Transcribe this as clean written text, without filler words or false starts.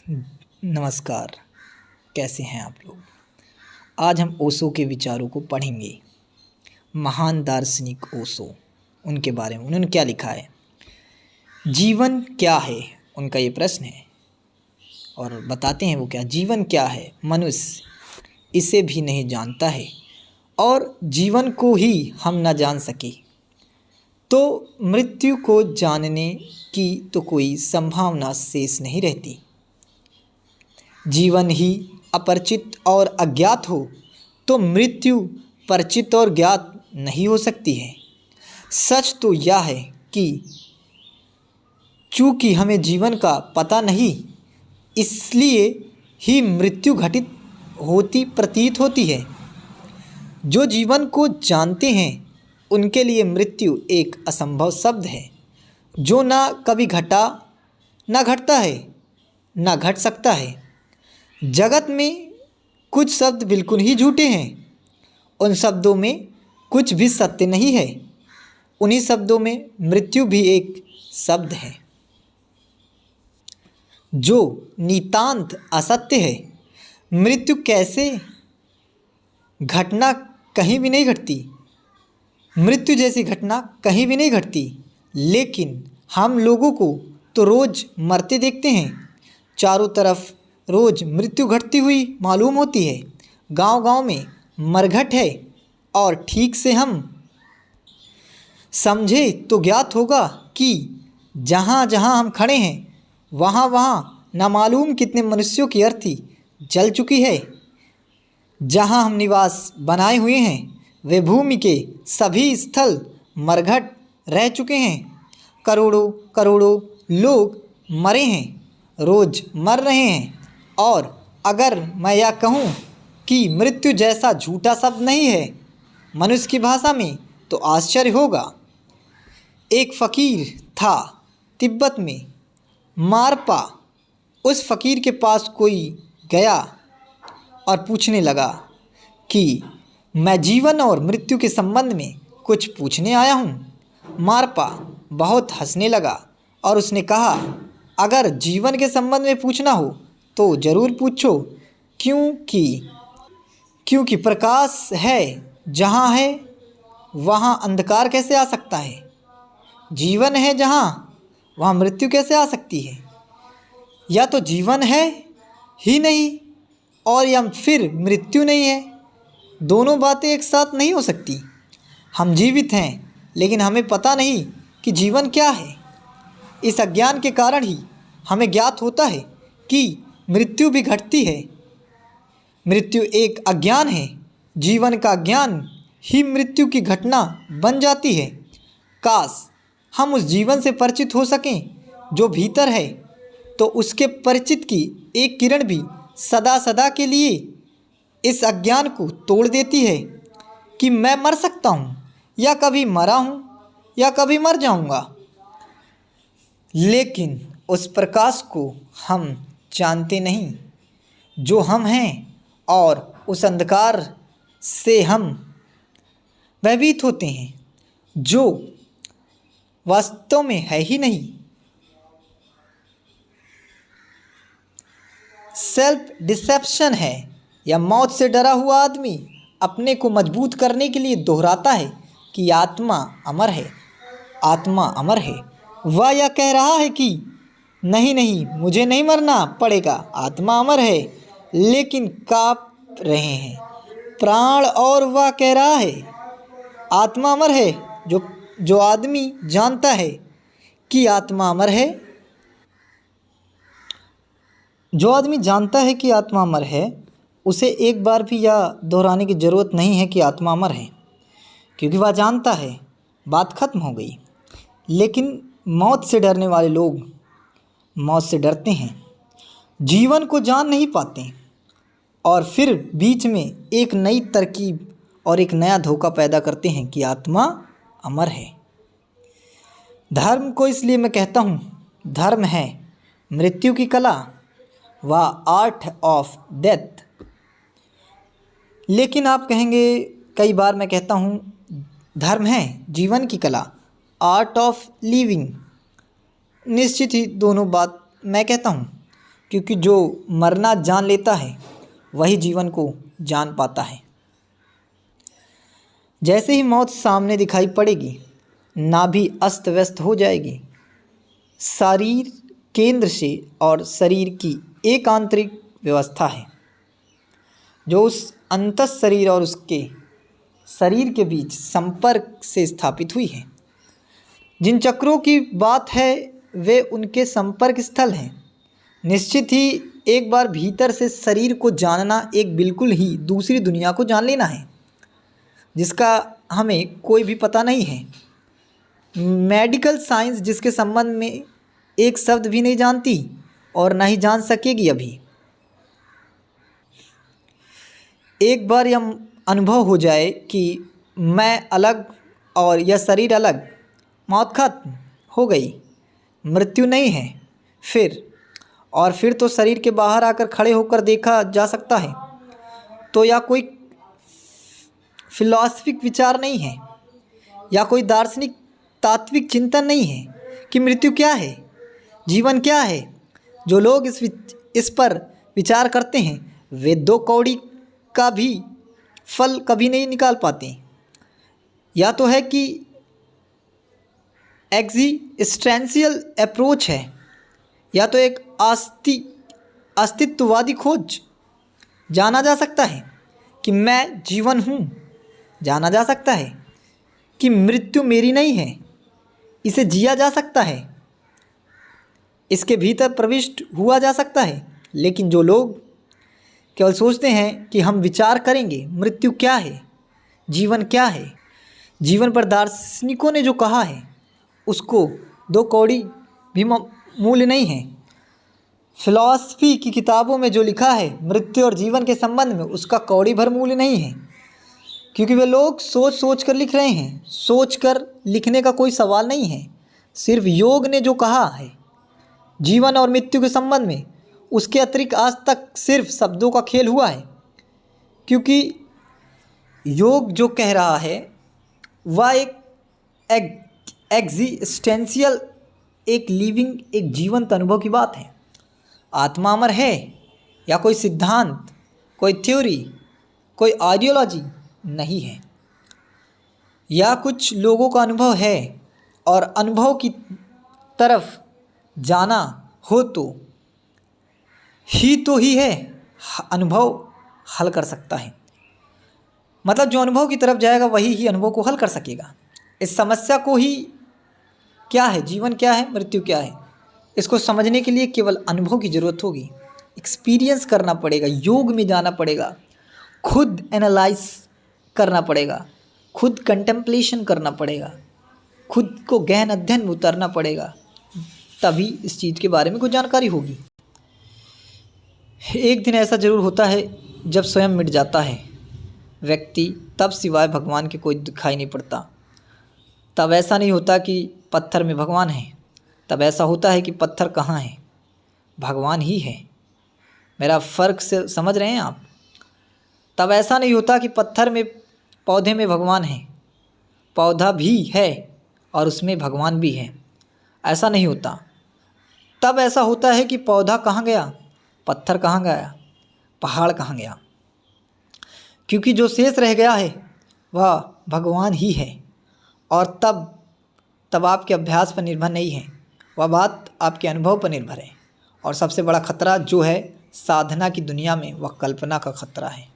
नमस्कार। कैसे हैं आप लोग। आज हम ओशो के विचारों को पढ़ेंगे। महान दार्शनिक ओशो, उनके बारे में उन्होंने क्या लिखा है। जीवन क्या है, उनका ये प्रश्न है और बताते हैं वो क्या। जीवन क्या है, मनुष्य इसे भी नहीं जानता है और जीवन को ही हम न जान सके तो मृत्यु को जानने की तो कोई संभावना शेष नहीं रहती। जीवन ही अपरिचित और अज्ञात हो तो मृत्यु परिचित और ज्ञात नहीं हो सकती है। सच तो यह है कि चूँकि हमें जीवन का पता नहीं, इसलिए ही मृत्यु घटित होती प्रतीत होती है। जो जीवन को जानते हैं उनके लिए मृत्यु एक असंभव शब्द है, जो ना कभी घटा, ना घटता है, ना घट सकता है। जगत में कुछ शब्द बिल्कुल ही झूठे हैं। उन शब्दों में कुछ भी सत्य नहीं है। उन्हीं शब्दों में मृत्यु भी एक शब्द है जो नितांत असत्य है। मृत्यु कैसे घटना कहीं भी नहीं घटती, मृत्यु जैसी घटना कहीं भी नहीं घटती, लेकिन हम लोगों को तो रोज़ मरते देखते हैं। चारों तरफ रोज़ मृत्यु घटती हुई मालूम होती है। गांव-गांव में मरघट है और ठीक से हम समझे तो ज्ञात होगा कि जहाँ जहाँ हम खड़े हैं वहाँ वहाँ न मालूम कितने मनुष्यों की अर्थी जल चुकी है। जहाँ हम निवास बनाए हुए हैं वे भूमि के सभी स्थल मरघट रह चुके हैं। करोड़ों करोड़ों लोग मरे हैं, रोज़ मर रहे हैं। और अगर मैं यह कहूँ कि मृत्यु जैसा झूठा शब्द नहीं है मनुष्य की भाषा में, तो आश्चर्य होगा। एक फ़कीर था तिब्बत में, मारपा। उस फ़कीर के पास कोई गया और पूछने लगा कि मैं जीवन और मृत्यु के संबंध में कुछ पूछने आया हूँ। मारपा बहुत हंसने लगा और उसने कहा, अगर जीवन के संबंध में पूछना हो तो ज़रूर पूछो, क्योंकि प्रकाश है जहाँ है वहाँ अंधकार कैसे आ सकता है। जीवन है जहाँ वहाँ मृत्यु कैसे आ सकती है। या तो जीवन है ही नहीं और या फिर मृत्यु नहीं है। दोनों बातें एक साथ नहीं हो सकती। हम जीवित हैं लेकिन हमें पता नहीं कि जीवन क्या है। इस अज्ञान के कारण ही हमें ज्ञात होता है कि मृत्यु भी घटती है। मृत्यु एक अज्ञान है। जीवन का ज्ञान ही मृत्यु की घटना बन जाती है। काश हम उस जीवन से परिचित हो सकें जो भीतर है, तो उसके परिचित की एक किरण भी सदा सदा के लिए इस अज्ञान को तोड़ देती है कि मैं मर सकता हूँ, या कभी मरा हूँ, या कभी मर जाऊँगा। लेकिन उस प्रकाश को हम जानते नहीं जो हम हैं, और उस अंधकार से हम भयभीत होते हैं जो वास्तव में है ही नहीं। सेल्फ डिसेप्शन है, या मौत से डरा हुआ आदमी अपने को मजबूत करने के लिए दोहराता है कि आत्मा अमर है, आत्मा अमर है। वह यह कह रहा है कि नहीं नहीं, मुझे नहीं मरना पड़ेगा, आत्मा अमर है, लेकिन काँप रहे हैं प्राण। और वह कह रहा है आत्मा अमर है। जो आदमी जानता है कि आत्मा अमर है, जो आदमी जानता है कि आत्मा अमर है, उसे एक बार भी यह दोहराने की ज़रूरत नहीं है कि आत्मा अमर है, क्योंकि वह जानता है, बात खत्म हो गई। लेकिन मौत से डरने वाले लोग मौत से डरते हैं, जीवन को जान नहीं पाते और फिर बीच में एक नई तरकीब और एक नया धोखा पैदा करते हैं कि आत्मा अमर है। धर्म को इसलिए मैं कहता हूँ, धर्म है मृत्यु की कला, व आर्ट ऑफ डेथ। लेकिन आप कहेंगे, कई बार मैं कहता हूँ धर्म है जीवन की कला, आर्ट ऑफ लिविंग। निश्चित ही दोनों बात मैं कहता हूँ, क्योंकि जो मरना जान लेता है वही जीवन को जान पाता है। जैसे ही मौत सामने दिखाई पड़ेगी, नाभि अस्त व्यस्त हो जाएगी। शरीर केंद्र से और शरीर की एक आंतरिक व्यवस्था है जो उस अंतः शरीर और उसके शरीर के बीच संपर्क से स्थापित हुई है। जिन चक्रों की बात है वे उनके संपर्क स्थल हैं। निश्चित ही एक बार भीतर से शरीर को जानना एक बिल्कुल ही दूसरी दुनिया को जान लेना है जिसका हमें कोई भी पता नहीं है। मेडिकल साइंस जिसके संबंध में एक शब्द भी नहीं जानती और ना ही जान सकेगी अभी। एक बार यह अनुभव हो जाए कि मैं अलग और यह शरीर अलग, मौत खत्म हो गई, मृत्यु नहीं है। फिर तो शरीर के बाहर आकर खड़े होकर देखा जा सकता है। तो यह कोई फिलॉसफिक विचार नहीं है या कोई दार्शनिक तात्विक चिंतन नहीं है कि मृत्यु क्या है, जीवन क्या है। जो लोग इस पर विचार करते हैं वे 2 कौड़ी का भी फल कभी नहीं निकाल पाते। या तो है कि एग्जिस्टेंशियल अप्रोच है या तो एक अस्तित्ववादी खोज। जाना जा सकता है कि मैं जीवन हूँ, जाना जा सकता है कि मृत्यु मेरी नहीं है, इसे जिया जा सकता है, इसके भीतर प्रविष्ट हुआ जा सकता है। लेकिन जो लोग केवल सोचते हैं कि हम विचार करेंगे मृत्यु क्या है, जीवन क्या है, जीवन पर दार्शनिकों ने जो कहा है उसको 2 कौड़ी भी मूल्य नहीं है। फिलॉसफी की किताबों में जो लिखा है मृत्यु और जीवन के संबंध में उसका कौड़ी भर मूल्य नहीं है, क्योंकि वे लोग सोच सोच कर लिख रहे हैं। सोच कर लिखने का कोई सवाल नहीं है। सिर्फ योग ने जो कहा है जीवन और मृत्यु के संबंध में, उसके अतिरिक्त आज तक सिर्फ शब्दों का खेल हुआ है। क्योंकि योग जो कह रहा है वह एक एग्जिस्टेंशियल, एक लिविंग, एक जीवंत अनुभव की बात है। आत्मा अमर है या कोई सिद्धांत, कोई थ्योरी, कोई आइडियोलॉजी नहीं है। या कुछ लोगों का अनुभव है और अनुभव की तरफ जाना हो तो ही है अनुभव हल कर सकता है। मतलब जो अनुभव की तरफ जाएगा वही ही अनुभव को हल कर सकेगा। इस समस्या को ही क्या है, जीवन क्या है, मृत्यु क्या है, इसको समझने के लिए केवल अनुभव की ज़रूरत होगी। एक्सपीरियंस करना पड़ेगा, योग में जाना पड़ेगा, खुद एनालाइज करना पड़ेगा, खुद कंटेम्पलेशन करना पड़ेगा, खुद को गहन अध्ययन में उतरना पड़ेगा, तभी इस चीज़ के बारे में कुछ जानकारी होगी। एक दिन ऐसा ज़रूर होता है जब स्वयं मिट जाता है व्यक्ति, तब सिवाय भगवान के कोई दिखाई नहीं पड़ता। तब ऐसा नहीं होता कि पत्थर में भगवान है, तब ऐसा होता है कि पत्थर कहाँ है, भगवान ही है। मेरा फ़र्क से समझ रहे हैं आप? तब ऐसा नहीं होता कि पत्थर में, पौधे में भगवान है, पौधा भी है और उसमें भगवान भी है, ऐसा नहीं होता। तब ऐसा होता है कि पौधा कहाँ गया, पत्थर कहाँ गया, पहाड़ कहाँ गया, क्योंकि जो शेष रह गया है वह भगवान ही है। और तब आपके अभ्यास पर निर्भर नहीं है, वह बात आपके अनुभव पर निर्भर है। और सबसे बड़ा खतरा जो है साधना की दुनिया में, वह कल्पना का खतरा है।